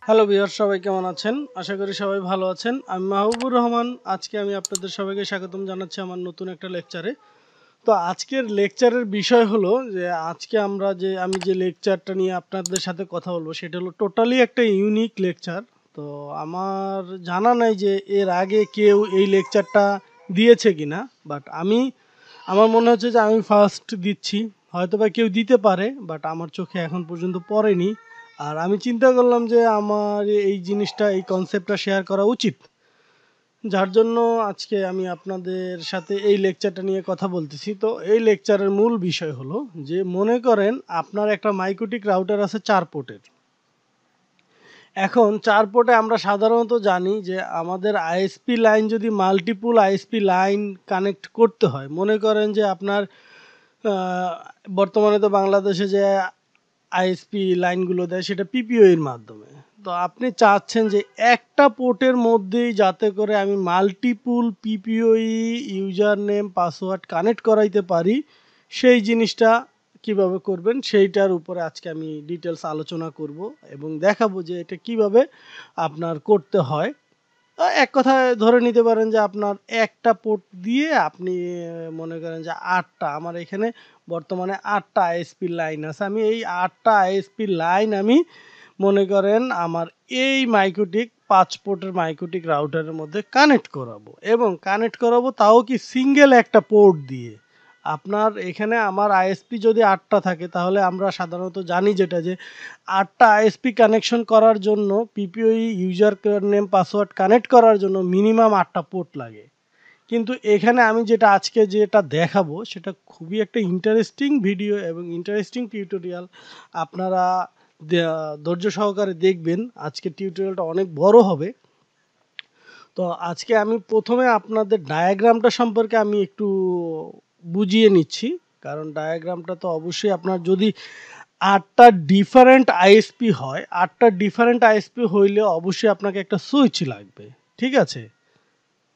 Hello viewers, সবাই কেমন আছেন? আশা করি সবাই ভালো আছেন। আমি মাহবুবুর রহমান। আজকে আমি আপনাদের সবাইকে স্বাগতম জানাচ্ছি আমার নতুন একটা লেকচারে। তো আজকের লেকচারের বিষয় হলো যে আজকে আমি যে লেকচারটা নিয়ে আপনাদের সাথে কথা বলবো সেটা হলো টোটালি একটা ইউনিক লেকচার। তো আমার জানা নাই যে এর আগে কেউ এই লেকচারটা দিয়েছে কিনা, বাট আমার মনে হচ্ছে যে আমি ফার্স্ট দিচ্ছি। হয়তোবা কেউ দিতে পারে, বাট আমার চোখে এখন পর্যন্ত পড়েনি। আর আমি চিন্তা করলাম যে আমার এই জিনিসটা, এই কনসেপ্টটা শেয়ার করা উচিত, যার জন্য আজকে আমি আপনাদের সাথে এই লেকচারটা নিয়ে কথা বলতেছি। তো এই লেকচারের মূল বিষয় হলো যে মনে করেন আপনার একটা মাইক্রোটিক রাউটার আছে 4 পোর্টের। এখন 4 পোর্টে আমরা সাধারণত জানি যে আমাদের আইএসপি লাইন যদি মাল্টিপুল আইএসপি লাইন কানেক্ট করতে হয়, মনে করেন যে আপনার বর্তমানে তো বাংলাদেশে যে আইএসপি লাইনগুলো দেয় সেটা পিপিও এর মাধ্যমে। তো আপনি চাচ্ছেন যে একটা পোর্টের মধ্যেই যাতে করে আমি multiple PPPoE user name password connect করাইতে পারি, সেই জিনিসটা কিভাবে করবেন সেইটার উপরে আজকে আমি ডিটেলস আলোচনা করব এবং দেখাবো যে এটা কিভাবে আপনার করতে হয়। এক কথায় ধরে নিতে পারেন যে আপনার একটা পোর্ট দিয়ে আপনি মনে করেন যে 8টা, আমার এখানে বর্তমানে 8টা আইএসপি লাইন আছে। আমি এই 8টা আইএসপি লাইন আমি মনে করেন আমার এই মাইক্রোটিক 5 পোর্টের মাইক্রোটিক রাউটারের মধ্যে কানেক্ট করাবো, এবং কানেক্ট করাবো তাও কি সিঙ্গেল একটা পোর্ট দিয়ে। আপনার এখানে আমার আইএসপি যদি 8টা থাকে তাহলে আমরা সাধারণত জানি যেটা যে 8টা আইএসপি কানেকশন করার জন্য PPPoE user name password connect করার জন্য মিনিমাম 8টা পোর্ট লাগে। কিন্তু এখানে আমি যেটা দেখাবো সেটা খুবই একটা ইন্টারেস্টিং ভিডিও এবং ইন্টারেস্টিং টিউটোরিয়াল। আপনারা ধৈর্য সহকারে দেখবেন। আজকে টিউটোরিয়ালটা অনেক বড় হবে। তো আজকে আমি প্রথমে আপনাদের ডায়াগ্রামটা সম্পর্কে আমি একটু বুঝিয়ে নিচ্ছি, কারণ ডায়াগ্রামটা তো অবশ্যই আপনার যদি 8টা ডিফারেন্ট আইএসপি হয়, 8টা ডিফারেন্ট আইএসপি হইলে অবশ্যই আপনাকে একটা সুইচ লাগবে। ঠিক আছে,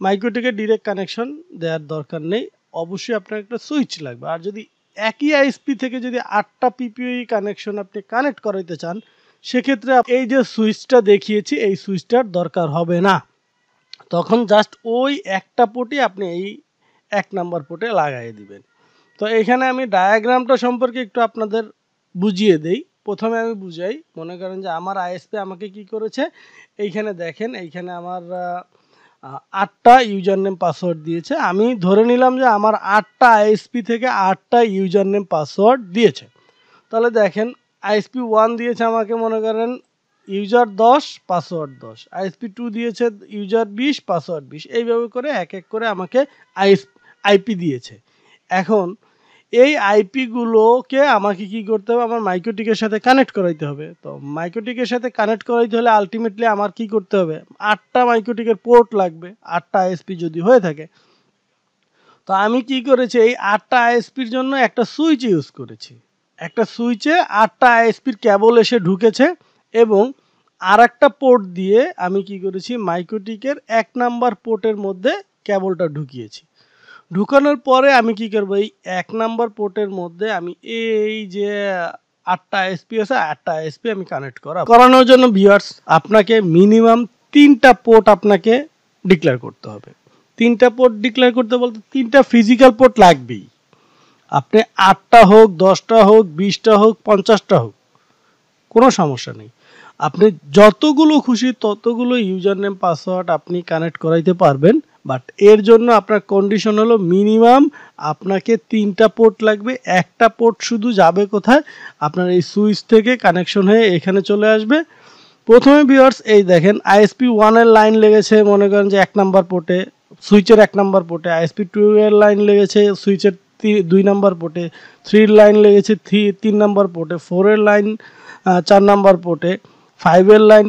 মাইক্রোটিকে ডিরেক্ট কানেকশন দেওয়ার দরকার নেই, অবশ্যই আপনার একটা সুইচ লাগবে। আর যদি একই আইএসপি থেকে যদি 8টা পিপিওই কানেকশন আপনি কানেক্ট করাইতে চান, সেক্ষেত্রে এই যে সুইচটা দেখিয়েছি এই সুইচটার দরকার হবে না। তখন জাস্ট ওই একটা পোর্টই আপনি এই 1 নাম্বার পোর্টে লাগাই দিবেন। তো এখানে আমি ডায়াগ্রামটা সম্পর্কে একটু আপনাদের বুঝিয়ে দেই। প্রথমে আমি বুঝাই, মনে করেন যে আমার আইএসপি আমাকে কি করেছে, এইখানে দেখেন, এইখানে আমার 8টা ইউজার নেম পাসওয়ার্ড দিয়েছে। আমি ধরে নিলাম যে আমার 8টা আইএসপি থেকে 8টা ইউজার নেম পাসওয়ার্ড দিয়েছে। তাহলে দেখেন, আইএসপি 1 দিয়েছে আমাকে মনে করেন ইউজার 10 পাসওয়ার্ড 10, আইএসপি 2 দিয়েছে ইউজার 20 পাসওয়ার্ড 20, এইভাবে করে এক এক করে আমাকে আইপি দিয়েছে। এখন এই আইপিগুলোকে আমাকে কি করতে হবে, আমার মাইক্রোটিকের সাথে কানেক্ট করাইতে হবে। তো মাইক্রোটিকের সাথে কানেক্ট করাইতে হলে আলটিমেটলি আমার কি করতে হবে, 8টা মাইক্রোটিকের পোর্ট লাগবে, 8টা আইএসপি যদি হয়ে থাকে। তো আমি কি করেছি, এই 8টা আইএসপির জন্য একটা সুইচ ইউজ করেছি। একটা সুইচে 8টা আইএসপির কেবল এসে ঢুকেছে এবং আর একটা পোর্ট দিয়ে আমি কি করেছি, মাইক্রোটিকের 1 নাম্বার পোর্টের মধ্যে কেবলটা ঢুকিয়েছি। ঢুকানোর পরে আমি কি করব, এই 1 নাম্বার পোর্টের মধ্যে আমি এই যে 8টা আইএসপি আছে 8টা আইএসপি আমি কানেক্ট করানোর জন্য ভিউয়ার্স আপনাকে মিনিমাম 3টা পোর্ট আপনাকে ডিক্লেয়ার করতে হবে। 3টা পোর্ট ডিক্লেয়ার করতে বলতে 3টা ফিজিক্যাল পোর্ট লাগবেই। আপনি 8টা হোক, 10টা হোক, 20টা হোক, 50টা হোক, কোনো সমস্যা নেই। আপনি যতগুলো খুশি ততগুলো ইউজার নেম পাসওয়ার্ড আপনি কানেক্ট করাইতে পারবেন, বাট এর জন্য আপনার কন্ডিশন হলো মিনিমাম আপনাকে 3টা পোর্ট লাগবে। একটা পোর্ট শুধু যাবে কোথায়, আপনার এই সুইচ থেকে কানেকশন হয়ে এখানে চলে আসবে। প্রথমে ভিউয়ার্স এই দেখেন, আইএসপি 1 এর লাইন লেগেছে মনে করেন যে 1 নাম্বার পোর্টে, সুইচের 1 নাম্বার পোর্টে। আইএসপি 2 এর লাইন লেগেছে সুইচের 2 নাম্বার পোর্টে। 3 এর লাইন লেগেছে 3 নাম্বার পোর্টে। 4 এর লাইন 4 নাম্বার পোর্টে। 5 এর লাইন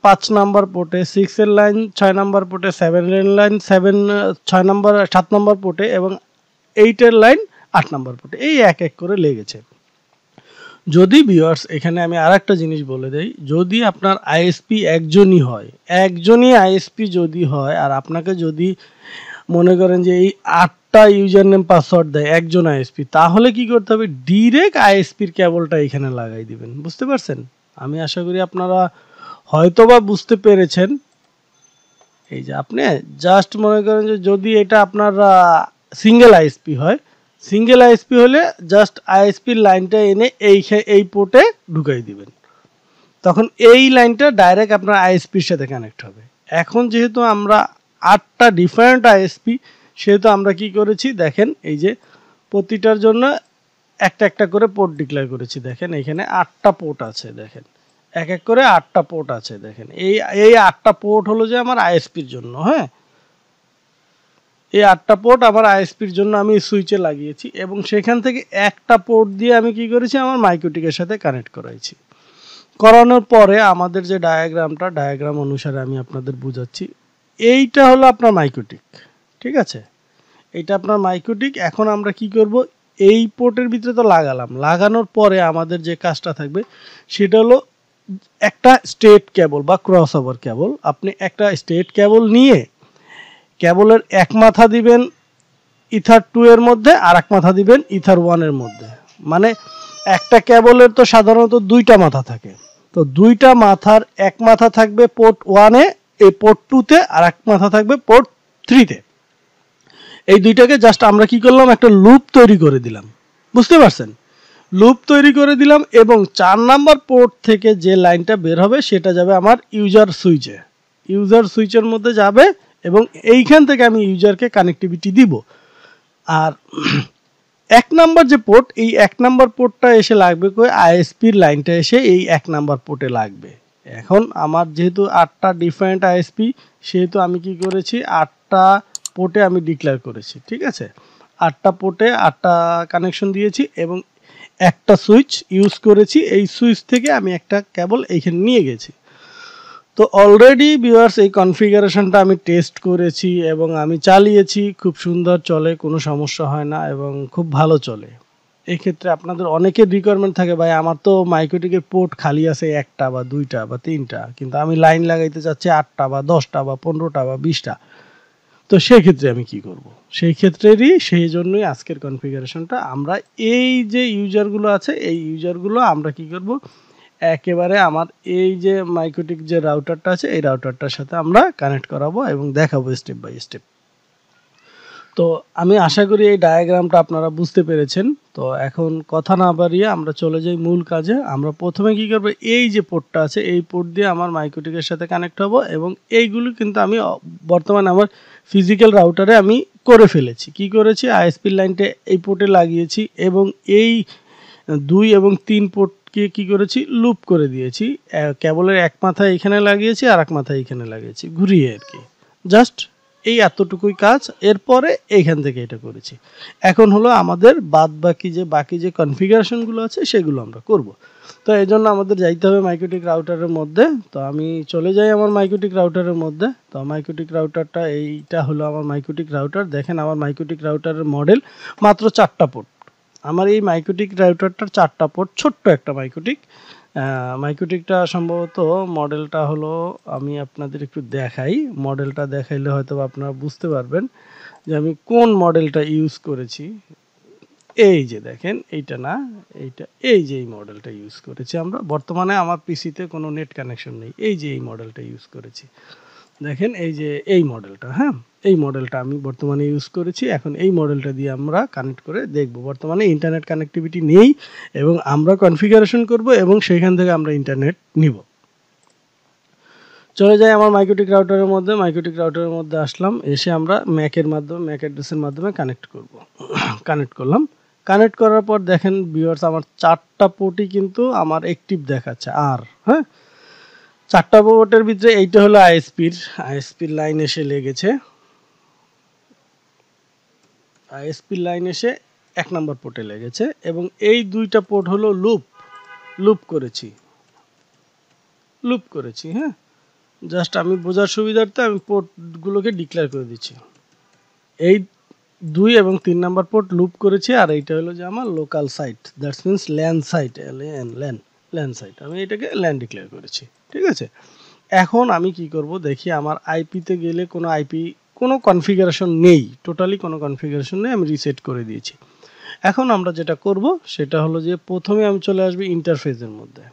5 নাম্বার পোর্টে। 6 এর লাইন 6 নাম্বার পোর্টে। 7 এর লাইন 7 নাম্বার পোর্টে এবং 8 এর লাইন 8 নাম্বার পোর্টে। এই এক এক করে লেগেছে। যদি ভিউয়ার্স এখানে আমি আরেকটা জিনিস বলে দেই, যদি আপনার আইএসপি একজনই আইএসপি যদি হয়, আর আপনাকে যদি মনে করেন যে এই 8টা ইউজার নেম পাসওয়ার্ড দেয় একজন আইএসপি, তাহলে কি করতে হবে, ডিরেক্ট আইএসপির কেবলটা এখানে লাগাই দিবেন। বুঝতে পারছেন? আমি আশা করি আপনারা হয়তোবা বুঝতে পেরেছেন। এই যে আপনি জাস্ট মনে করেন যে যদি এটা আপনার সিঙ্গেল আইএসপি হয়, সিঙ্গেল আইএসপি হলে জাস্ট আইএসপির লাইনটা এনে এই পোর্টে ঢুকাই দিবেন, তখন এই লাইনটা ডাইরেক্ট আপনার আইএসপির সাথে কানেক্ট হবে। এখন যেহেতু আমরা 8টা ডিফারেন্ট আইএসপি, সেহেতু আমরা কি করেছি দেখেন, এই যে প্রতিটার জন্য একটা একটা করে পোর্ট ডিক্লেয়ার করেছি। দেখেন এখানে 8টা পোর্ট আছে, দেখেন এক এক করে 8টা পোর্ট আছে। দেখেন এই 8টা পোর্ট হলো যে আমার আইএসপির জন্য। হ্যাঁ, এই 8টা পোর্ট আমার আইএসপির জন্য আমি সুইচে লাগিয়েছি, এবং সেখান থেকে একটা পোর্ট দিয়ে আমি কি করেছি, আমার মাইক্রোটিকের সাথে কানেক্ট করাইছি। করানোর পরে আমাদের যে ডায়াগ্রাম অনুসারে আমি আপনাদের বুঝাচ্ছি, এইটা হলো আপনার মাইক্রোটিক। ঠিক আছে, এইটা আপনার মাইক্রোটিক। এখন আমরা কি করব, এই পোর্টের ভিতরে তো লাগানোর পরে আমাদের যে কাজটা থাকবে সেটা হলো একটা স্ট্রেট কেবল বা ক্রস ওভার কেবল। আপনি একটা স্ট্রেট কেবল নিয়ে কেবলের এক মাথা দিবেন ইথার 2 এর মধ্যে, আর এক মাথা দিবেন ইথার 1 এর মধ্যে। মানে একটা কেবলের তো সাধারণত 2টা মাথা থাকে, তো 2টা মাথার এক মাথা থাকবে পোর্ট 1 এ, এই পোর্ট 2 তে, আর এক মাথা থাকবে পোর্ট 3 তে। এই দুইটাকে জাস্ট আমরা কি করলাম, একটা লুপ তৈরি করে দিলাম। বুঝতে পারছেন? লুপ তৈরি করে দিলাম, এবং 4 নাম্বার পোর্ট থেকে যে লাইনটা বের হবে সেটা যাবে আমার ইউজার সুইচের মধ্যে যাবে, এবং এইখান থেকে আমি ইউজারকে কানেক্টিভিটি দিব। আর 1 নাম্বার যে পোর্ট, এই 1 নাম্বার পোর্টটা এসে লাগবে কই, আইএসপির লাইনটা এসে এই 1 নাম্বার পোর্টে লাগবে। এখন আমার যেহেতু 8টা ডিফারেন্ট আইএসপি, সেহেতু আমি কি করেছি, 8টা পোর্টে আমি ডিক্লেয়ার করেছি। ঠিক আছে, 8টা পোর্টে 8টা কানেকশন দিয়েছি, এবং একটা সুইচ ইউজ করেছি। এই সুইচ থেকে আমি একটা কেবল এইখানে নিয়ে গেছি। তো অলরেডি ভিউয়ার্স এই কনফিগারেশনটা আমি টেস্ট করেছি এবং আমি চালিয়েছি, খুব সুন্দর চলে, কোনো সমস্যা হয় না এবং খুব ভালো চলে। এই ক্ষেত্রে আপনাদের অনেকের রিকোয়ারমেন্ট থাকে, ভাই আমার তো মাইক্রোটিকের পোর্ট খালি আছে 1টা বা 2টা বা 3টা, কিন্তু আমি লাইন লাগাইতে চাচ্ছি 8টা বা 10টা বা 15টা বা 20টা। তো সেই ক্ষেত্রে আমি কি করব, সেই জন্যই আজকের কনফিগারেশনটা। আমরা এই যে ইউজারগুলো আছে, এই ইউজারগুলো আমরা কি করব, একেবারে আমার এই যে মাইক্রোটিক যে রাউটারটা আছে, এই রাউটারটার সাথে আমরা কানেক্ট করাবো এবং দেখাবো স্টেপ বাই স্টেপ। তো আমি আশা করি এই ডায়াগ্রামটা আপনারা বুঝতে পেরেছেন। তো এখন কথা না বাড়িয়ে আমরা চলে যাই মূল কাজে। আমরা প্রথমে কি করব, এই যে পোর্টটা আছে, এই পোর্ট দিয়ে আমার মাইক্রোটিকের সাথে কানেক্ট হব, এবং এইগুলো কিন্তু আমি বর্তমানে আমার ফিজিক্যাল রাউটারে আমি করে ফেলেছি। কি করেছি, আইএসপি লাইনটা এই পোর্টে লাগিয়েছি, এবং এই 2 এবং 3 পোর্টকে কি করেছি, লুপ করে দিয়েছি। কেবলের এক মাথা এখানে লাগিয়েছি, আর এক মাথা এখানে লাগিয়েছি, ঘুরিয়ে আর কি। জাস্ট এই এতটুকুই কাজ। এরপরে এইখান থেকে এটা করেছি। এখন হলো আমাদের বাকি যে কনফিগারেশনগুলো আছে সেগুলো আমরা করব। তো এই জন্য আমাদের যাইতে হবে মাইক্রোটিক রাউটারের মধ্যে। তো আমি চলে যাই আমার মাইক্রোটিক রাউটারের মধ্যে। তো মাইক্রোটিক রাউটারটা, এইটা হলো আমার মাইক্রোটিক রাউটার। দেখেন আমার মাইক্রোটিক রাউটারের মডেল মাত্র 4টা পোর্ট। আমার এই মাইক্রোটিক রাউটারটার 4টা পোর্ট, ছোট্ট একটা মাইক্রোটিকটা সম্ভবত মডেলটা হলো, আমি আপনাদের একটু দেখাই, মডেলটা দেখাইলে হয়তো আপনারা বুঝতে পারবেন যে আমি কোন মডেলটা ইউজ করেছি। এই যে দেখেন, এইটা না, এই যে এই মডেলটা ইউজ করেছি আমরা। বর্তমানে আমার পিসিতে কোনো নেট কানেকশন নেই, এই যে এই মডেলটা ইউজ করেছি। দেখেন এই যে এই মডেলটা, হ্যাঁ এই মডেলটা আমি বর্তমানে ইউজ করেছি। এখন এই মডেলটা দিয়ে আমরা কানেক্ট করে দেখব। বর্তমানে ইন্টারনেট কানেক্টিভিটি নেই, এবং আমরা কনফিগারেশন করব এবং সেইখান থেকে আমরা ইন্টারনেট নিব। চলে যাই আমার মাইক্রোটিক রাউটারের মধ্যে আসলাম, এসে আমরা ম্যাক অ্যাড্রেসের মাধ্যমে কানেক্ট করলাম। কানেক্ট করার পর দেখেন ভিউয়ার্স, আমার 4টা পোর্টই কিন্তু আমার অ্যাক্টিভ দেখাচ্ছে। আর হ্যাঁ, 4টা পোর্টের ভিতরে এইটা হলো আইএসপির লাইন এসে লেগেছে। আইএসপির লাইন এসে 1 নম্বর পোর্টে লেগেছে, এবং এই 2টা পোর্ট হলো লুপ করেছি। হ্যাঁ, জাস্ট আমি বোঝার সুবিধার্থে আমি পোর্টগুলোকে ডিক্লেয়ার করে দিচ্ছি। এই 2 এবং 3 নাম্বার পোর্ট লুপ করেছি, আর এইটা হলো যে আমার local site, that's means LAN site, LAN site. আমি এটাকে ল্যান ডিক্লেয়ার করেছি। ঠিক আছে, এখন আমি কি করব দেখি, আমার আইপিতে গেলে কোনো কনফিগারেশন নেই, টোটালি কোনো কনফিগারেশন নেই, আমি রিসেট করে দিয়েছি। এখন আমরা যেটা করব সেটা হলো যে প্রথমে আমি চলে আসবো ইন্টারফেসের মধ্যে।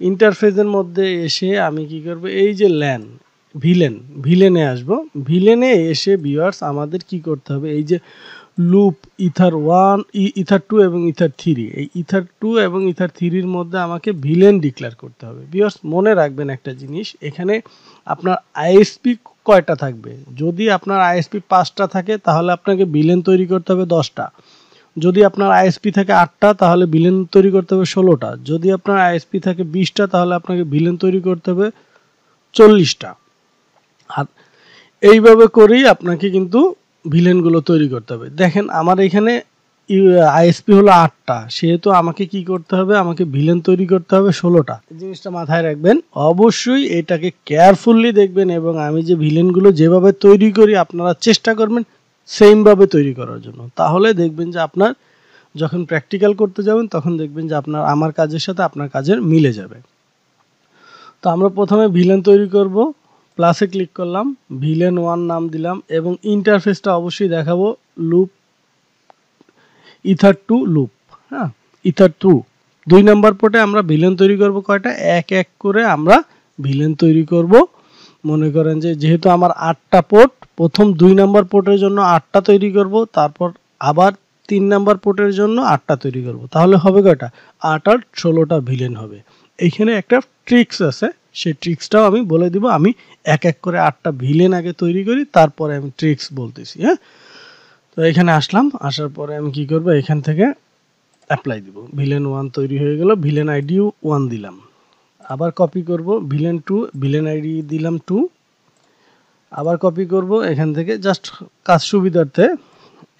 ইন্টারফেসের মধ্যে এসে আমি কি করব, এই যে ল্যান ভিলেনে আসব। ভিলেনে এসে ভিউয়ার্স আমাদের কি করতে হবে, এই যে লুপ ইথার 1 ইথার 2 এবং ইথার 3, এই ইথার 2 এবং ইথার 3 এর মধ্যে আমাকে ভিলেন ডিক্লেয়ার করতে হবে। ভিউয়ার্স মনে রাখবেন একটা জিনিস, এখানে আপনার আইএসপি কয়টা থাকবে। যদি আপনার আইএসপি 5টা থাকে তাহলে আপনাকে ভিলেন তৈরি করতে হবে 10টা। যদি আপনার আইএসপি থাকে 8টা তাহলে ভিলেন তৈরি করতে হবে 16টা। যদি আপনার আইএসপি থাকে 20টা তাহলে আপনাকে ভিলেন তৈরি করতে হবে 40টা। আর এইভাবে করেই আপনাকে কিন্তু ভিলেনগুলো তৈরি করতে হবে। দেখেন আমার এখানে আইএসপি হলো 8টা, সেহেতু আমাকে কি করতে হবে, আমাকে ভিলেন তৈরি করতে হবে 16টা। এই জিনিসটা মাথায় রাখবেন, অবশ্যই এটাকে কেয়ারফুলি দেখবেন এবং আমি যে ভিলেনগুলো যেভাবে তৈরি করি আপনারা চেষ্টা করবেন সেমভাবে তৈরি করার জন্য। তাহলে দেখবেন যে আপনার যখন প্র্যাকটিক্যাল করতে যাবেন তখন দেখবেন যে আপনার আমার কাজের সাথে আপনার কাজের মিলে যাবে। তো আমরা প্রথমে ভিলেন তৈরি করব, প্লাসে ক্লিক করলাম, ভিলেন 1 নাম দিলাম এবং ইন্টারফেসটা অবশ্যই দেখাবো লুপ ইথার 2 লুপ। হ্যাঁ, ইথার 2 নাম্বার পোর্টে আমরা ভিলেন তৈরি করব কয়টা, এক এক করে আমরা ভিলেন তৈরি করব। মনে করেন যে যেহেতু আমার 8টা পোর্ট, প্রথম 2 নাম্বার পোর্টের জন্য 8টা তৈরি করব, তারপর আবার 3 নাম্বার পোর্টের জন্য 8টা তৈরি করব। তাহলে হবে কয়টা, 8 আর 16টা ভিলেন হবে। এইখানে একটা ট্রিক্স আছে, সেই ট্রিক্সটাও আমি বলে দিব। আমি এক এক করে 8টা ভিলেন আগে তৈরি করি, তারপরে আমি ট্রিক্স বলতেছি। হ্যাঁ, তো এখানে আসলাম, আসার পরে আমি কি করব, এখান থেকে অ্যাপ্লাই দিব। ভিলেন 1 তৈরি হয়ে গেল, ভিলেন আইডি 1 দিলাম। আবার কপি করব, ভিলেন 2, ভিলেন আইডি দিলাম 2। আবার কপি করব এখান থেকে, জাস্ট কাজ সুবিধার্থে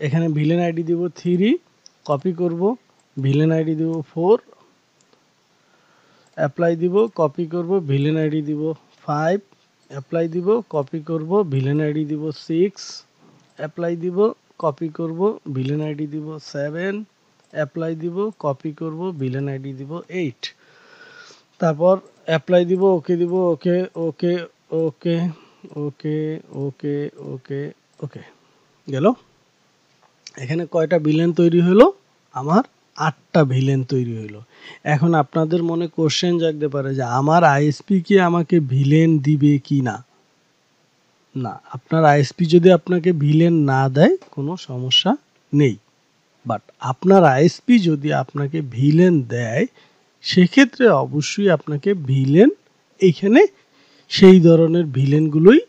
এখানে ভিলেন আইডি দিব 3, কপি করব, ভিলেন আইডি দিব 4, অ্যাপ্লাই দিব, কপি করব, ভিলেন আইডি দিব 5, অ্যাপ্লাই দিব, কপি করব, ভিলেন আইডি দিব 6, অ্যাপ্লাই দিব, কপি করব, ভিলেন আইডি দিব 7, অ্যাপ্লাই দিব, কপি করব, ভিলেন আইডি দিব 8, তারপর অ্যাপ্লাই দিব, ওকে দিব, ওকে ওকে ওকে ওকে ওকে ওকে ওকে গেল। এখানে কয়টা ভিলেন তৈরি হলো, আমার 8টা ভিলেন তৈরি হলো। এখন আপনাদের মনে কোশ্চেন জাগতে পারে যে আমার আইএসপি কি আমাকে ভিলেন দিবে কি না। না, আপনার আইএসপি যদি আপনাকে ভিলেন না দেয় কোনো সমস্যা নেই, বাট আপনার আইএসপি যদি আপনাকে ভিলেন দেয় সেক্ষেত্রে অবশ্যই আপনাকে ভিলেন এইখানে সেই ধরনের ভিলেনগুলোই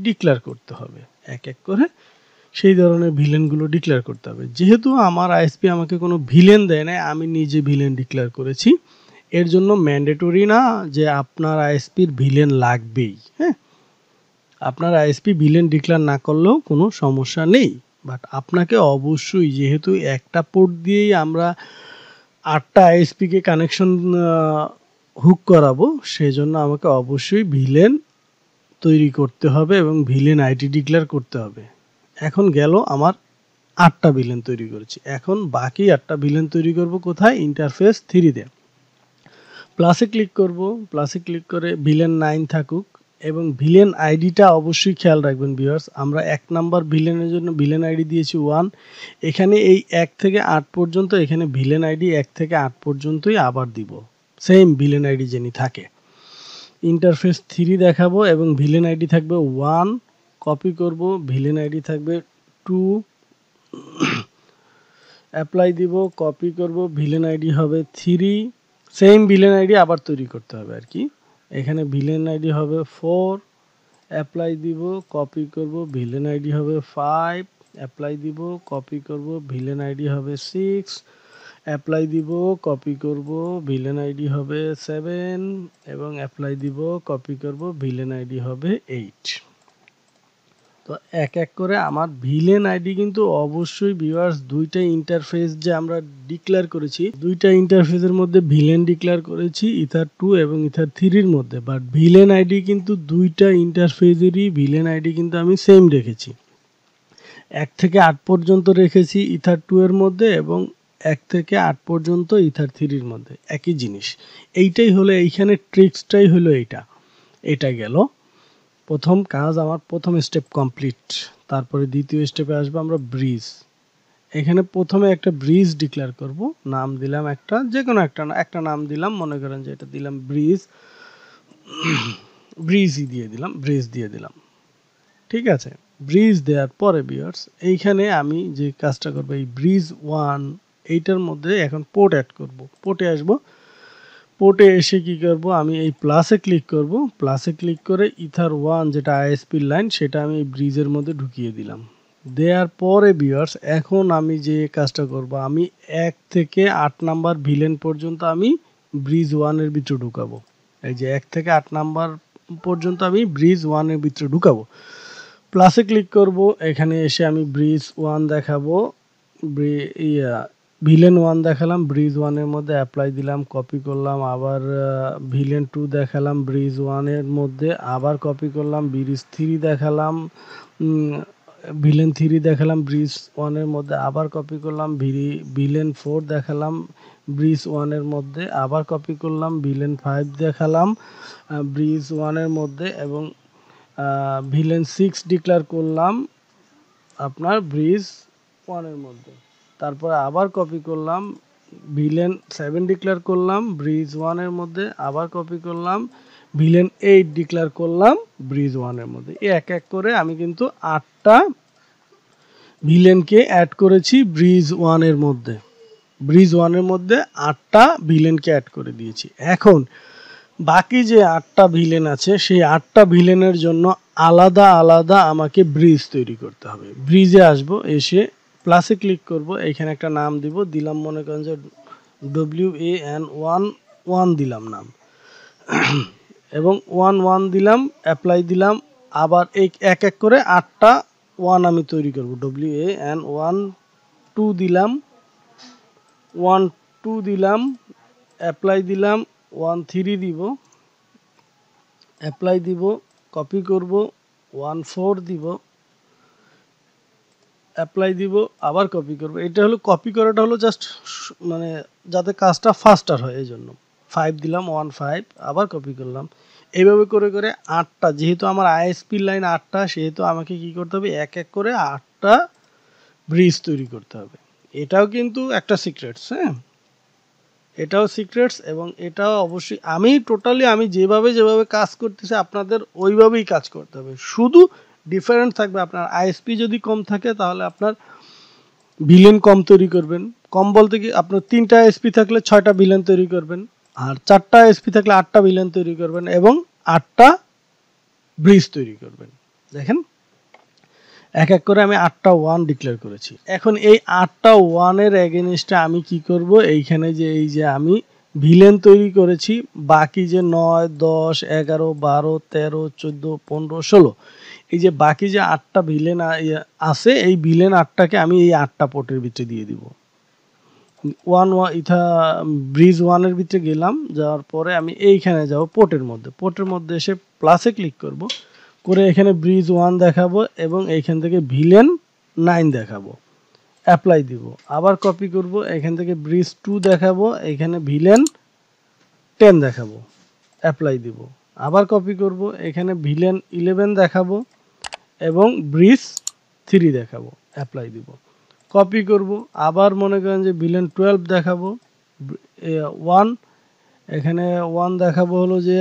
ডিক্লেয়ার করতে হবে। এক এক করে সেই ধরনের ভিলেনগুলো ডিক্লেয়ার করতে হবে। যেহেতু আমার আইএসপি আমাকে কোনো ভিলেন দেয় না, আমি নিজে ভিলেন ডিক্লেয়ার করেছি, এর জন্য ম্যান্ডেটরি না যে আপনার আইএসপির ভিলেন লাগবেই। হ্যাঁ, আপনার আইএসপি ভিলেন ডিক্লেয়ার না করলেও কোনো সমস্যা নেই, বাট আপনাকে অবশ্যই, যেহেতু একটা পোর্ট দিয়েই আমরা 8টা আইএসপিকে কানেকশন হুক করাবো, সেজন্য আমাকে অবশ্যই ভিলেন তৈরি করতে হবে এবং ভিলেন আইডি ডিক্লেয়ার করতে হবে। এখন গেল আমার 8টা ভিলেন তৈরি করেছি, এখন বাকি 8টা ভিলেন তৈরি করব কোথায়, ইন্টারফেস 3-তে। প্লাসে ক্লিক করব, প্লাসে ক্লিক করে ভিলেন 9 থাকুক এবং ভিলেন আইডিটা অবশ্যই খেয়াল রাখবেন ভিউয়ার্স। আমরা 1 নাম্বার ভিলেনের জন্য ভিলেন আইডি দিয়েছি 1, এখানে এই 1 থেকে 8 পর্যন্ত, এখানে ভিলেন আইডি 1 থেকে 8 পর্যন্তই আবার দিব, সেম ভিলেন আইডি যেনি থাকে। ইন্টারফেস 3 দেখাবো এবং ভিলেন আইডি থাকবে 1, কপি করব, ভিলেন আইডি থাকবে 2, অ্যাপ্লাই দিব, কপি করব, ভিলেন আইডি হবে 3, সেম ভিলেন আইডি আবার তৈরি করতে হবে আর কি। এখানে ভিলেন আইডি হবে 4, অ্যাপ্লাই দিব, কপি করব, ভিলেন আইডি হবে 5, অ্যাপ্লাই দিব, কপি করব, ভিলেন আইডি হবে 6, অ্যাপ্লাই দিব, কপি করব, ভিলেন আইডি হবে 7 এবং অ্যাপ্লাই দিব, কপি করব, ভিলেন আইডি হবে 8। তো এক এক করে আমার ভিলেন আইডি কিন্তু অবশ্যই ভিউয়ার্স, দুইটা ইন্টারফেস যে আমরা ডিক্লেয়ার করেছি, দুইটা ইন্টারফেসের মধ্যে ভিলেন ডিক্লেয়ার করেছি ইথার 2 এবং ইথার 3-এর মধ্যে, বাট ভিলেন আইডি কিন্তু দুইটা ইন্টারফেসেরই ভিলেন আইডি কিন্তু আমি সেম রেখেছি। 1 থেকে 8 পর্যন্ত রেখেছি ইথার 2 এর মধ্যে এবং 1 থেকে 8 পর্যন্ত ইথার 3-এর মধ্যে, একই জিনিস। এইটাই হলো এইখানে ট্রিক্সটাই হলো এইটা। এটা গেল প্রথম কাজ, আমার প্রথম স্টেপ কমপ্লিট। তারপরে দ্বিতীয় স্টেপে আসবো আমরা ব্রিজ। এখানে প্রথমে একটা ব্রিজ ডিক্লেয়ার করব, নাম দিলাম একটা, যে কোনো একটা নাম দিলাম, মনে করেন যে এটা দিলাম ব্রিজ, ব্রিজই দিয়ে দিলাম, ব্রিজ দিয়ে দিলাম। ঠিক আছে, ব্রিজ দেওয়ার পরে ভিউয়ার্স এইখানে আমি যে কাজটা করব, এই ব্রিজ 1 এইটার মধ্যে এখন পোর্ট অ্যাড করব। পোর্টে আসব, পোর্টে এসে কি করব, আমি এই প্লাসে ক্লিক করব, প্লাসে ক্লিক করে ইথার 1 যেটা আইএসপির লাইন সেটা আমি এই ব্রিজের মধ্যে ঢুকিয়ে দিলাম। দেওয়ার পরে ভিউয়ার্স এখন আমি যে কাজটা করব, আমি 1 থেকে 8 নাম্বার ভিলেন পর্যন্ত আমি ব্রিজ 1 এর ভিতরে ঢুকাবো। এই যে 1 থেকে 8 নাম্বার পর্যন্ত আমি ব্রিজ 1 এর ভিতরে ঢুকাবো। প্লাসে ক্লিক করব, এখানে এসে আমি ব্রিজ 1 দেখাবো, ভিলেন 1 দেখালাম, ব্রিজ 1 এর মধ্যে অ্যাপ্লাই দিলাম, কপি করলাম, আবার ভিলেন 2 দেখালাম ব্রিজ 1 এর মধ্যে, আবার কপি করলাম, ব্রিজ 3 দেখালাম, ভিলেন 3 দেখালাম ব্রিজ 1 এর মধ্যে, আবার কপি করলাম, ভিলেন 4 দেখালাম ব্রিজ 1 এর মধ্যে, আবার কপি করলাম, ভিলেন 5 দেখালাম ব্রিজ 1 এর মধ্যে, এবং ভিলেন 6 ডিক্লেয়ার করলাম আপনার ব্রিজ 1 এর মধ্যে। তারপরে আবার কপি করলাম, ভিলেন 7 ডিক্লেয়ার করলাম ব্রিজ 1 এর মধ্যে, আবার কপি করলাম, ভিলেন 8 ডিক্লেয়ার করলাম ব্রিজ 1 এর মধ্যে। এক এক করে আমি কিন্তু 8টা ভিলেনকে অ্যাড করেছি ব্রিজ 1 এর মধ্যে। ব্রিজ 1 এর মধ্যে 8টা ভিলেনকে অ্যাড করে দিয়েছি। এখন বাকি যে 8টা ভিলেন আছে সেই 8টা ভিলেনের জন্য আলাদা আলাদা আমাকে ব্রিজ তৈরি করতে হবে। ব্রিজে আসব, এসে প্লাসে ক্লিক করব, এখানে একটা নাম দিব, দিলাম মনে করেন যে WAN1 দিলাম নাম, এবং 1 দিলাম, অ্যাপ্লাই দিলাম, আবার এক এক করে 8টা 1 আমি তৈরি করব। WAN1 2 দিলাম, 1 2 দিলাম, অ্যাপ্লাই দিলাম, 1 3 দিব, অ্যাপ্লাই দিব, কপি করব, 1 4 দিব, অ্যাপ্লাই দিব, আবার কপি করব। এটা হলো কপি করাটা হলো জাস্ট মানে যাতে কাজটা ফাস্টার হয়, এই জন্য 5 দিলাম, 1 5, আবার কপি করলাম। এইভাবে করে করে 8টা, যেহেতু আমার আইএসপি লাইন 8টা, সেহেতু আমাকে কি করতে হবে, এক এক করে 8টা ব্রিজ তৈরি করতে হবে। এটাও কিন্তু একটা সিক্রেটস, হ্যাঁ, এটাও সিক্রেটস, এবং এটাও অবশ্যই আমি যেভাবে কাজ করতেছি আপনাদের ওইভাবেই কাজ করতে হবে। শুধু ডিফারেন্ট থাকবে, আপনার আইএসপি যদি কম থাকে তাহলে আপনার ভিলেন কম তৈরি করবেন। কম বলতে কি, আপনার 3টা আইএসপি থাকলে 6টা ভিলেন তৈরি করবেন, আর 4টা আইএসপি থাকলে 8টা ভিলেন তৈরি করবেন, এবং 8টা ব্রিজ তৈরি করবেন। দেখেন এক এক করে আমি 8টা 1 ডিক্লেয়ার করেছি। এখন এই 8টা 1 এর এগেইনস্টে আমি কি করব, এইখানে যে এই যে আমি ভিলেন তৈরি করেছি, বাকি যে 9 10 11 12 13 14 15 16, এই যে বাকি যে 8টা ভিলেন আছে, এই ভিলেন 8টাকে আমি এই 8টা পোর্টের ভিতরে দিয়ে দিব। ব্রিজ 1 এর ভিতরে গেলাম, যাওয়ার পরে আমি এইখানে যাব পোর্টের মধ্যে, পোর্টের মধ্যে এসে প্লাসে ক্লিক করব, করে এখানে ব্রিজ 1 দেখাবো, এবং এইখান থেকে ভিলেন 9 দেখাবো, অ্যাপ্লাই দিব, আবার কপি করব, এখান থেকে ব্রিজ 2 দেখাবো, এখানে ভিলেন 10 দেখাবো, অ্যাপ্লাই দিব, আবার কপি করব, এখানে ভিলেন 11 দেখাবো, এবং ব্রিজ 3 দেখাবো, অ্যাপ্লাই দিব, কপি করব, আবার মনে করেন যে ভিলেন 12 দেখাবো, 1 এখানে 1 দেখাবো হলো যে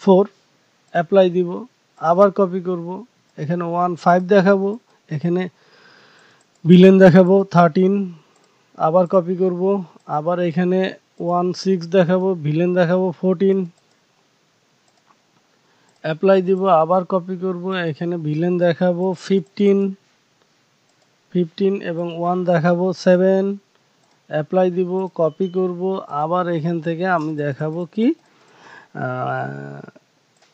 4, অ্যাপ্লাই দিব, আবার কপি করব, এখানে 1 5 দেখাবো, এখানে ভিলেন দেখাবো 13, আবার কপি করব, আবার এখানে 1 6 দেখাবো, ভিলেন দেখাবো 14, অ্যাপ্লাই দিব, আবার কপি করব, এখানে ভিলেন দেখাবো 15 এবং 1 দেখাবো 7, অ্যাপ্লাই দিব, কপি করব, আবার এখান থেকে আমি দেখাবো কি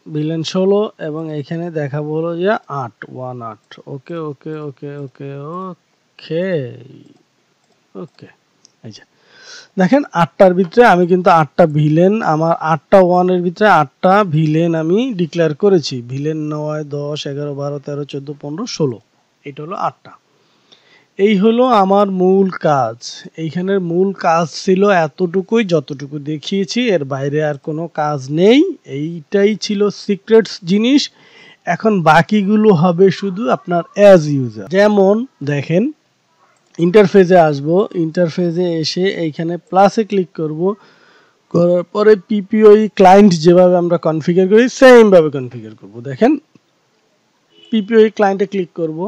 ভিলেন 16, এবং এখানে দেখাবো হলো যে 8 1 8। ওকে ওকে ওকে ওকে ওকে ওকে, এই যে দেখেন 8টার ভিতরে আমি কিন্তু 8টা ভিলেন, আমার 8টা 1 এর ভিতরে 8টা ভিলেন আমি ডিক্লেয়ার করেছি। ভিলেন 9 10 11 12 13 14 15 16, এটা হলো 8টা। এই হলো আমার মূল কাজ। এইখানের মূল কাজ ছিল এতটুকুই, যতটুকু দেখিয়েছি, এর বাইরে আর কোনো কাজ নেই। এইটাই ছিল সিক্রেটস জিনিস। এখন বাকিগুলো হবে শুধু আপনার অ্যাজ ইউজার। যেমন দেখেন ইন্টারফেসে আসব, ইন্টারফেসে এসে এইখানে প্লাসে ক্লিক করব, করার পরে পিপিওই ক্লায়েন্ট যেভাবে আমরা কনফিগার করি সেমভাবে কনফিগার করব। দেখেন পিপিওই ক্লায়েন্টে ক্লিক করব,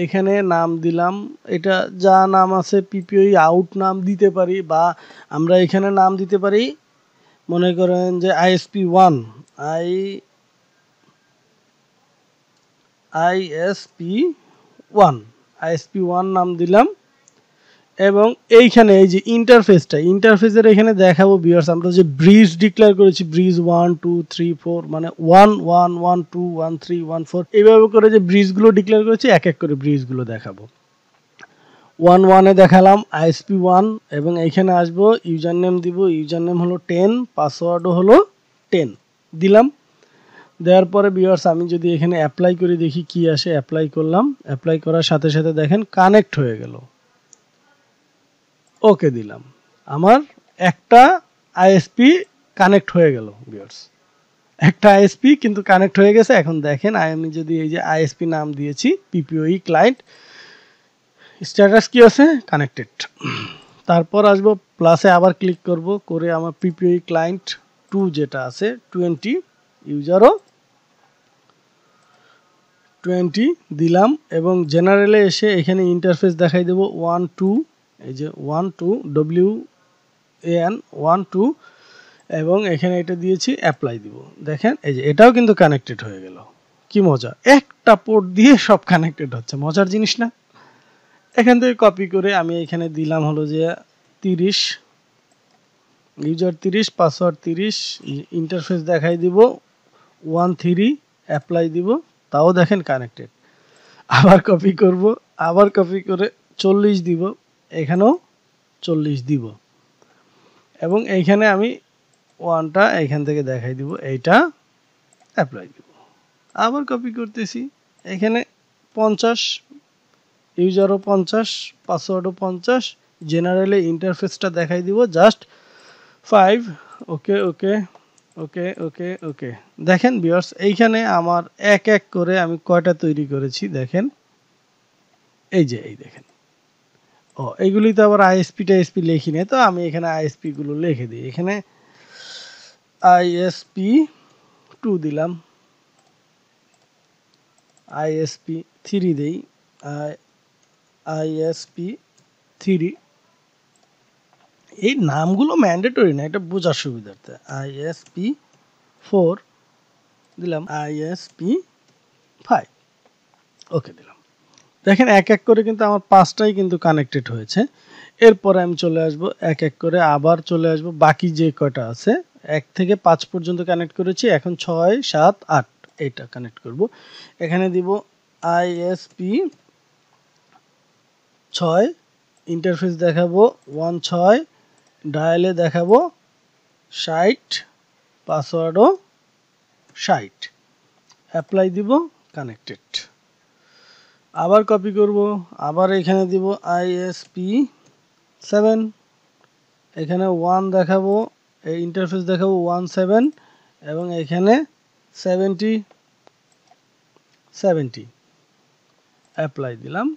এখানে নাম দিলাম, এটা যা নাম আছে পিপিওই আউট নাম দিতে পারি, বা আমরা এখানে নাম দিতে পারি, মনে করেন যে ISP1 ISP1 নাম দিলাম। এবং এইখানে এই যে ইন্টারফেসের এখানে দেখাবো ভিউয়ার্স, আমরা যে ব্রিজ ডিক্লেয়ার করেছি, ব্রিজ 1 2 3 4, মানে 1 1 1 2 1 3 1 4 এইভাবে করে যে ব্রিজগুলো ডিক্লেয়ার করেছি এক এক করে ব্রিজগুলো দেখাবো। 1 1 এ দেখালাম ISP1, এবং এইখানে আসবো, ইউজার নেম দিব, ইউজার নেম হলো 10, পাসওয়ার্ডও হলো 10 দিলাম। দেওয়ার পরে ভিউয়ার্স আমি যদি এখানে অ্যাপ্লাই করে দেখি কি আসে, অ্যাপ্লাই করলাম, অ্যাপ্লাই করার সাথে সাথে দেখেন কানেক্ট হয়ে গেল, ওকে দিলাম, আমার একটা আইএসপি কানেক্ট হয়ে গেল ভিউয়ার্স, একটা আইএসপি কিন্তু কানেক্ট হয়ে গেছে। এখন দেখেন আমি যদি এই যে আইএসপি নাম দিয়েছি পিপিওই ক্লায়েন্ট, স্ট্যাটাস কি আছে, কানেক্টেড। তারপর আসবো প্লাসে আবার ক্লিক করব, করে আমার পিপিওই ক্লায়েন্ট 2 যেটা আছে 20, ইউজারও 20 দিলাম, এবং জেনারেলে এসে এখানে ইন্টারফেস দেখাই দেব 1 2, এই যে 1 2 WAN 1 2, এবং এখানে এটা দিয়েছি অ্যাপ্লাই দিব। দেখেন এই যে এটাও কিন্তু কানেক্টেড হয়ে গেল, কি মজা, একটা পোর্ট দিয়ে সব কানেক্টেড হচ্ছে, মজার জিনিস না? এখান থেকে কপি করে আমি এখানে দিলাম হলো যে 30, ইউজার 30, পাসওয়ার্ড 30, ইন্টারফেস দেখাই দিব 1 3, অ্যাপ্লাই দিব, তাও দেখেন কানেক্টেড। আবার কপি করব, আবার কপি করে 40 দিব, এখানেও 40 দিব, এবং এইখানে আমি 1টা এইখান থেকে দেখাই দিব, এইটা অ্যাপ্লাই দিব। আবার কপি করতেছি, এখানে 50, ইউজারও 50, পাসওয়ার্ডও 50, জেনারেলে ইন্টারফেসটা দেখাই দিব জাস্ট 5, ওকে ওকে ওকে ওকে ওকে। দেখেন ভিউয়ার্স এইখানে আমার এক এক করে আমি কয়টা তৈরি করেছি দেখেন, এই যে এই দেখেন, এইগুলি তো আবার আইএসপি লিখি না, তো আমি এখানে আইএসপি গুলো লিখে দিই, এখানে ISP2 দিলাম, ISP3 দেই, ISP3, এই নামগুলো ম্যান্ডেটরি না, এটা বোঝার সুবিধার্থে। ISP4 দিলাম, ISP5, ওকে দিলাম। দেখেন এক এক করে কিন্তু আমার 5টাই কিন্তু কানেক্টেড হয়েছে। এরপরে আমি চলে আসব এক এক করে, আবার চলে আসব বাকি যে কয়টা আছে 1 থেকে 5 পর্যন্ত কানেক্ট করেছি, এখন 6 7 8 এটা কানেক্ট করব। এখানে দিব ISP6, ইন্টারফেস দেখাবো 1 6, ডায়ালে দেখাবো 60, পাসওয়ার্ডও 60, অ্যাপ্লাই দিব, কানেক্টেড। আবার কপি করব, আবার এখানে দিব ISP7, এখানে 1 দেখাবো, এই ইন্টারফেস দেখাবো 1 7, এবং এখানে 70 অ্যাপ্লাই দিলাম।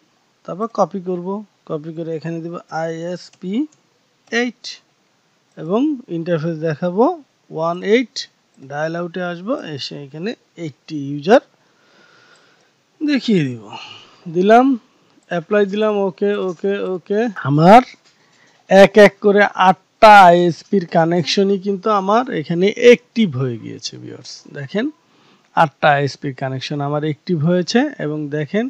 তারপর কপি করব, কপি করে এখানে দিব ISP8, এবং ইন্টারফেস দেখাবো 1 8, ডায়াল আউটে আসবো, এসে এখানে 80 ইউজার দেখিয়ে দিব, দিলাম, অ্যাপ্লাই দিলাম, ওকে ওকে ওকে। আমার এক এক করে 8টা আইএসপির কানেকশনই কিন্তু আমার এখানে অ্যাক্টিভ হয়ে গিয়েছে ভিউয়ার্স। দেখেন 8টা আইএসপির কানেকশন আমার অ্যাক্টিভ হয়েছে, এবং দেখেন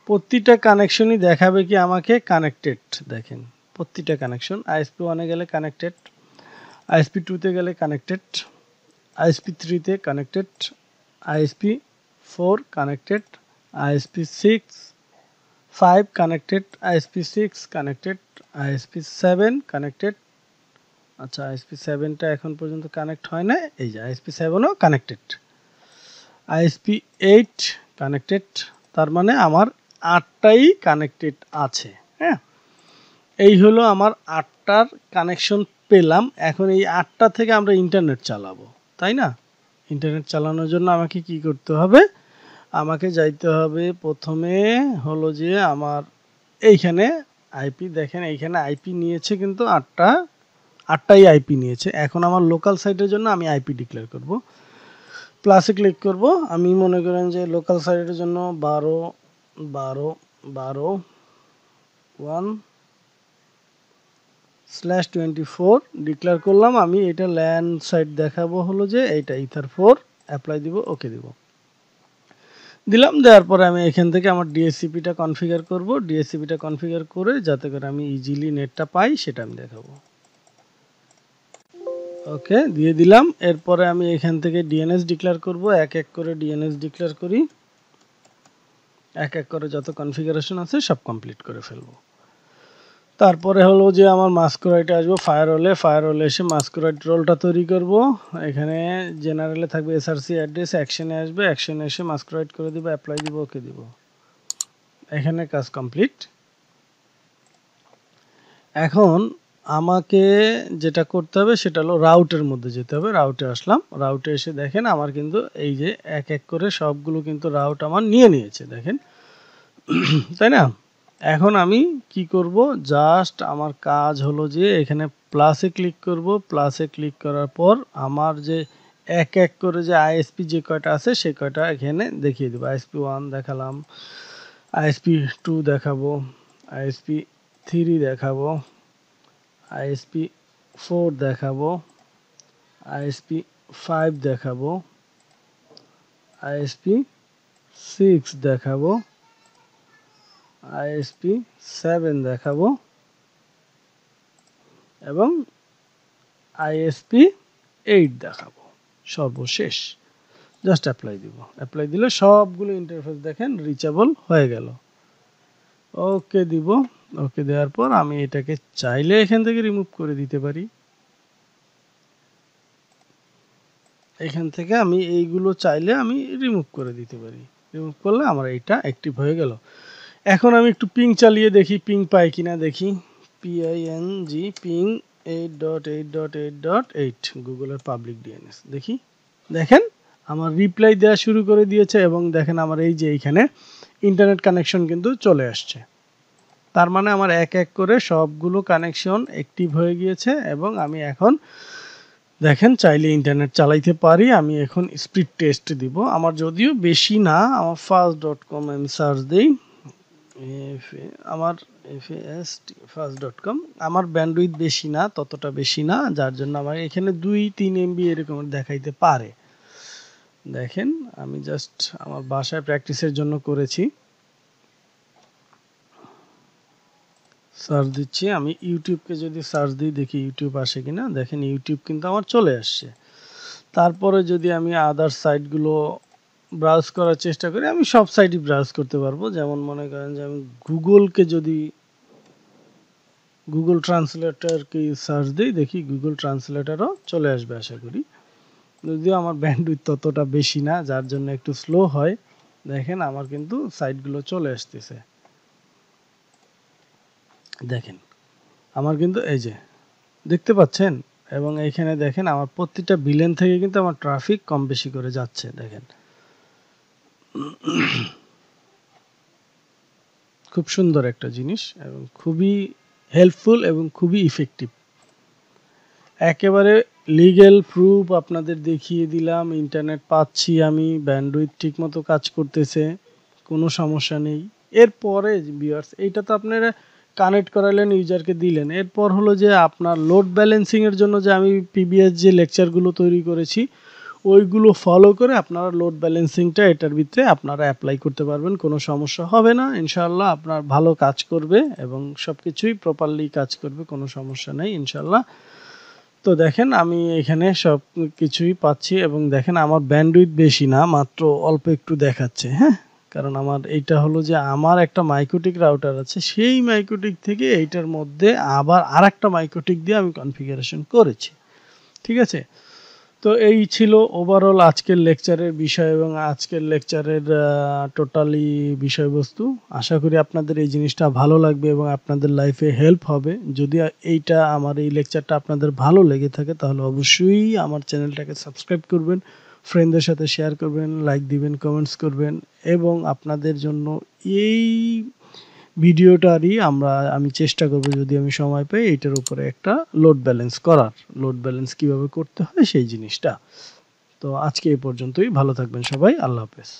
প্রতিটা কানেকশনই দেখাবে কি আমাকে কানেক্টেড। দেখেন প্রতিটা কানেকশন, ISP1 এ গেলে কানেক্টেড, ISP2 তে গেলে কানেক্টেড, ISP3 তে connected, ISP4 connected, ISP6 5 connected, ISP6 connected, ISP7 connected, আচ্ছা ISP7টা এখন পর্যন্ত কানেক্ট হয় না, এই যে ISP7ও কানেক্টেড, ISP8 কানেক্টেড, তার মানে আমার 8টাই কানেক্টেড আছে। হ্যাঁ, এই হলো আমার 8টার কানেকশন পেলাম। এখন এই 8টা থেকে আমরা ইন্টারনেট চালাবো, তাই না? ইন্টারনেট চালানোর জন্য আমাকে কি করতে হবে, আমাকে যাইতে হবে প্রথমে হলো যে আমার এইখানে আইপি দেখেন এইখানে আইপি নিয়েছে কিন্তু আটটাই আইপি নিয়েছে। এখন আমার লোকাল সাইটের জন্য আমি আইপি ডিক্লেয়ার করব। প্লাসে ক্লিক করব। আমি মনে করেন যে লোকাল সাইটের জন্য 12.12.1/24 ডিক্লেয়ার করলাম। আমি এটা ল্যান্ড সাইট দেখাবো হলো যে এইটা ether4 অ্যাপ্লাই দিব, ওকে দিব, দিলাম। দেওয়ার পরে আমি এখান থেকে আমার ডিএসসিপিটা কনফিগার করব। ডিএসসিপিটা কনফিগার করে যাতে করে আমি ইজিলি নেটটা পাই সেটা আমি দেখাবো। ওকে দিয়ে দিলাম। এরপরে আমি এখান থেকে ডিএনএস ডিক্লেয়ার করব। এক এক করে ডিএনএস ডিক্লেয়ার করি, এক এক করে যত কনফিগারেশন আছে সব কমপ্লিট করে ফেলবো। তারপরে হলো যে আমার মাস্কুরাইটে আসবো ফায়ারওয়ালে এসে মাস্কুরাইট রোলটা তৈরি করব। এখানে জেনারেলে থাকবে এসআরসি অ্যাড্রেস, অ্যাকশনে আসবে, অ্যাকশনে এসে মাস্কুরাইট করে দিব, অ্যাপ্লাই দিব, ওকে দিব। এখানে কাজ কমপ্লিট। এখন আমাকে যেটা করতে হবে সেটা হলো রাউটের মধ্যে যেতে হবে। রাউটে আসলাম। রাউটে এসে দেখেন আমার কিন্তু এই যে এক এক করে সবগুলো কিন্তু রাউট আমার নিয়ে নিয়েছে দেখেন, তাই না? এখন আমি কি করব, জাস্ট আমার কাজ হলো যে এখানে প্লাসে ক্লিক করব। প্লাসে ক্লিক করার পর আমার যে এক এক করে যে আইএসপি যে কয়টা আছে সেই কয়টা এখানে দেখিয়ে দেবো। আইএসপি 1 দেখালাম, আইএসপি 2 দেখাবো, আইএসপি 3 দেখাবো, আইএসপি 4 দেখাবো, আইএসপি 5 দেখাবো, আইএসপি 6 দেখাবো, আইএসপি 7 দেখাবো এবং আইএসপি 8 দেখাবো সর্বশেষ। জাস্ট অ্যাপ্লাই দিব। অ্যাপ্লাই দিলে সবগুলো ইন্টারফেস দেখেন রিচেবল হয়ে গেল। ওকে দিব। ওকে দেওয়ার পর আমি এটাকে চাইলে এখান থেকে রিমুভ করে দিতে পারি। এখান থেকে আমি এইগুলো চাইলে আমি রিমুভ করে দিতে পারি। রিমুভ করলে আমার এইটা অ্যাক্টিভ হয়ে গেল। এখন আমি একটু পিং চালিয়ে দেখি পিং পাই কিনা দেখি। PING পিং 8.8.8.8 গুগলের পাবলিক ডিএনএস দেখি। দেখেন আমার রিপ্লাই দেওয়া শুরু করে দিয়েছে এবং দেখেন আমার এই যে এইখানে ইন্টারনেট কানেকশন কিন্তু চলে আসছে। তার মানে আমার এক এক করে সবগুলো কানেকশন অ্যাক্টিভ হয়ে গিয়েছে এবং আমি এখন দেখেন চাইলে ইন্টারনেট চালাইতে পারি। আমি এখন স্পিড টেস্ট দিব। আমার যদিও বেশি না, আমার fast.com আমি সার্চ দিই, আমার fast.com, আমার ব্যান্ডউইথ বেশি না, ততটা বেশি না, যার জন্য আমার এখানে 2-3 MB এরকম দেখাইতে পারে। দেখেন আমি জাস্ট আমার বাসায় প্র্যাকটিসের জন্য করেছি। সার্চ দিচ্ছি আমি ইউটিউবকে যদি সার্চ দিই দেখি ইউটিউব আসে কিনা। দেখেন ইউটিউব কিন্তু আমার চলে আসছে। তারপরে যদি আমি আদার সাইটগুলো ব্রাউজ করার চেষ্টা করি, আমি সব সাইটই ব্রাউজ করতে পারবো। যেমন মনে করেন যে আমি গুগলকে যদি গুগল ট্রান্সলেটরকে সার্চ দিই দেখি গুগল ট্রান্সলেটরও চলে আসবে আশা করি। যদিও আমার ব্যান্ডউইথ ততটা বেশি না, যার জন্য একটু স্লো হয়। দেখেন আমার কিন্তু সাইটগুলো চলে আসতেছে। দেখেন আমার কিন্তু এই যে দেখতে পাচ্ছেন, এবং এইখানে দেখেন আমার প্রতিটা ভিলেন থেকে কিন্তু আমার ট্রাফিক কম বেশি করে যাচ্ছে। দেখেন খুব সুন্দর একটা জিনিস এবং খুবই হেল্পফুল এবং খুবই ইফেক্টিভ। একেবারে লিগ্যাল প্রুফ আপনাদের দেখিয়ে দিলাম। ইন্টারনেট পাচ্ছি আমি, ব্যান্ডউইথ ঠিকমতো কাজ করতেছে, কোনো সমস্যা নেই। এরপরে ভিউয়ার্স এইটা তো আপনারা কানেক্ট করালেন, ইউজারকে দিলেন। এরপর হলো যে আপনার লোড ব্যালেন্সিংয়ের জন্য যে আমি প্রিভিয়াস যে লেকচারগুলো তৈরি করেছি ওইগুলো ফলো করে আপনারা লোড ব্যালেন্সিংটা এটার ভিতরে আপনারা অ্যাপ্লাই করতে পারবেন। কোনো সমস্যা হবে না ইনশাআল্লাহ। আপনার ভালো কাজ করবে এবং সব কিছুই প্রপারলি কাজ করবে, কোনো সমস্যা নেই ইনশাআল্লাহ। তো দেখেন আমি এখানে সব কিছুই পাচ্ছি এবং দেখেন আমার ব্যান্ডউইথ বেশি না, মাত্র অল্প একটু দেখাচ্ছে। হ্যাঁ, কারণ আমার এইটা হলো যে আমার একটা মাইক্রোটিক রাউটার আছে, সেই মাইক্রোটিক থেকে এইটার মধ্যে আবার আরেকটা মাইক্রোটিক দিয়ে আমি কনফিগারেশন করেছি। ঠিক আছে, তো এই ছিল ওভারঅল আজকের লেকচারের বিষয় এবং আজকের লেকচারের টোটালি বিষয়বস্তু। আশা করি আপনাদের এই জিনিসটা ভালো লাগবে এবং আপনাদের লাইফে হেল্প হবে। যদি এইটা আমার এই লেকচারটা আপনাদের ভালো লেগে থাকে তাহলে অবশ্যই আমার চ্যানেলটাকে সাবস্ক্রাইব করবেন, ফ্রেন্ডদের সাথে শেয়ার করবেন, লাইক দিবেন, কমেন্টস করবেন এবং আপনাদের জন্য এই ভিডিওটারই আমি চেষ্টা করব যদি আমি সময় পাই এটার উপরে একটা লোড ব্যালেন্স করার। লোড ব্যালেন্স কিভাবে করতে হয় সেই জিনিসটা। তো আজকে এই পর্যন্তই। ভালো থাকবেন সবাই। আল্লাহ হাফেজ।